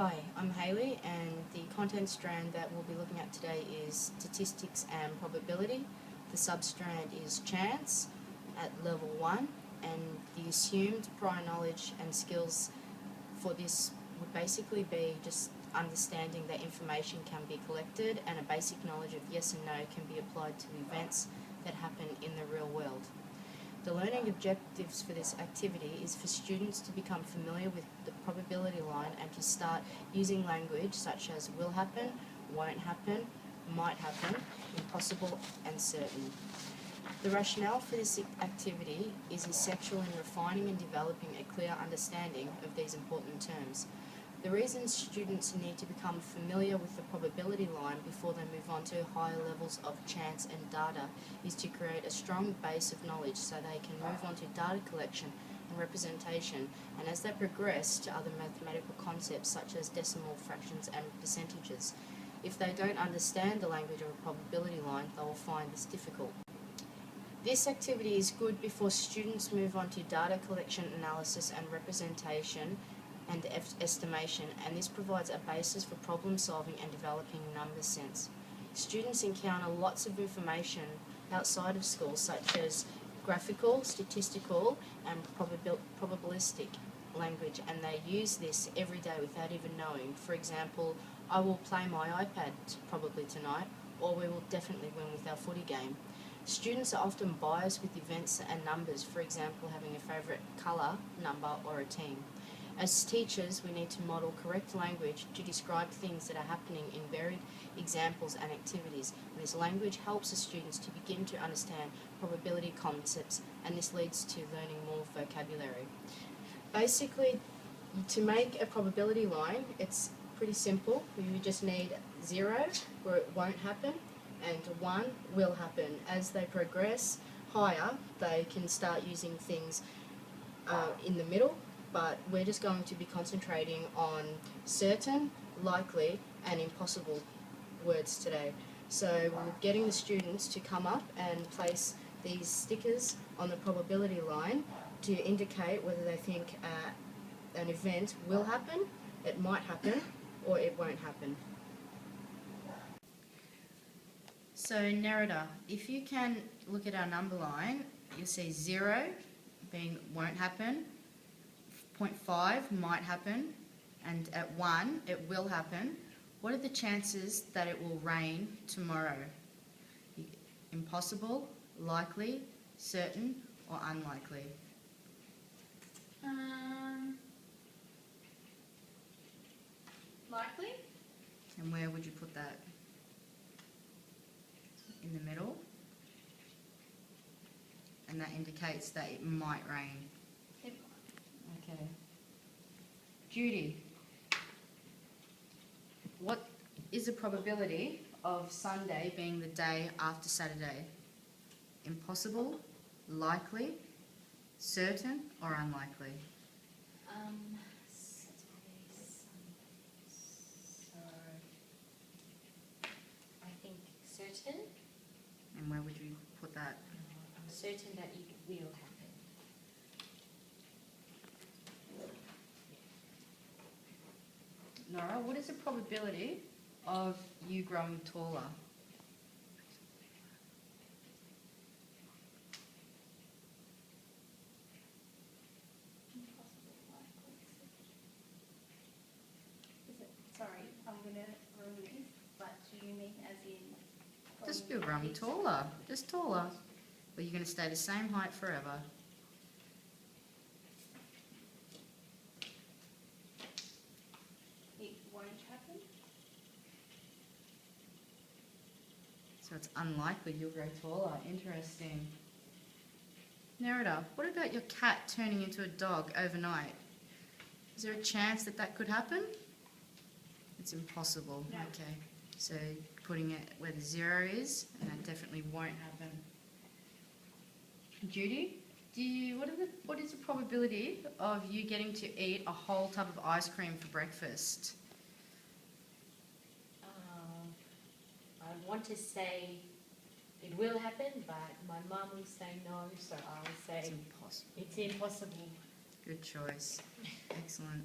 Hi, I'm Hayley, and the content strand that we'll be looking at today is statistics and probability. The substrand is chance at level 1, and the assumed prior knowledge and skills for this would basically be just understanding that information can be collected and a basic knowledge of yes and no can be applied to events that happen in the real world. The learning objectives for this activity is for students to become familiar with the probability line and to start using language such as will happen, won't happen, might happen, impossible and certain. The rationale for this activity is essential in refining and developing a clear understanding of these important terms. The reason students need to become familiar with the probability line before they move on to higher levels of chance and data is to create a strong base of knowledge so they can move on to data collection and representation, and as they progress to other mathematical concepts such as decimal fractions and percentages. If they don't understand the language of a probability line, they will find this difficult. This activity is good before students move on to data collection, analysis and representation and estimation, and this provides a basis for problem solving and developing number sense. Students encounter lots of information outside of school such as graphical, statistical and probabilistic language, and they use this every day without even knowing. For example, I will play my iPad probably tonight, or we will definitely win with our footy game. Students are often biased with events and numbers, for example having a favourite colour, number or a team. As teachers, we need to model correct language to describe things that are happening in varied examples and activities. And this language helps the students to begin to understand probability concepts, and this leads to learning more vocabulary. Basically, to make a probability line, it's pretty simple. You just need 0, where it won't happen, and 1 will happen. As they progress higher, they can start using things in the middle, but we're just going to be concentrating on certain, likely and impossible words today. So we're getting the students to come up and place these stickers on the probability line to indicate whether they think an event will happen, it might happen, or it won't happen. So narrator, if you can look at our number line, you'll see 0 being won't happen, 0.5 might happen, and at 1 it will happen. What are the chances that it will rain tomorrow? Impossible, likely, certain or unlikely? Likely? And where would you put that? In the middle? And that indicates that it might rain. Okay. Judy, what is the probability of Sunday being the day after Saturday? Impossible, likely, certain or unlikely? Saturday, Sunday. So I think certain. And where would you put that? Certain that it will happen. Nora, what is the probability of you growing taller? Sorry, I'm going to run this, but do you mean as in... Just be growing taller, just taller. Or you're going to stay the same height forever? It won't happen? So it's unlikely you'll grow taller. Interesting. Nerida, what about your cat turning into a dog overnight? Is there a chance that that could happen? It's impossible. No. Okay. So putting it where the 0 is, and that definitely won't happen. Judy, what is the probability of you getting to eat a whole tub of ice cream for breakfast? I want to say it will happen, but my mum will say no, so I will It's say impossible. it's impossible. Good choice. Excellent.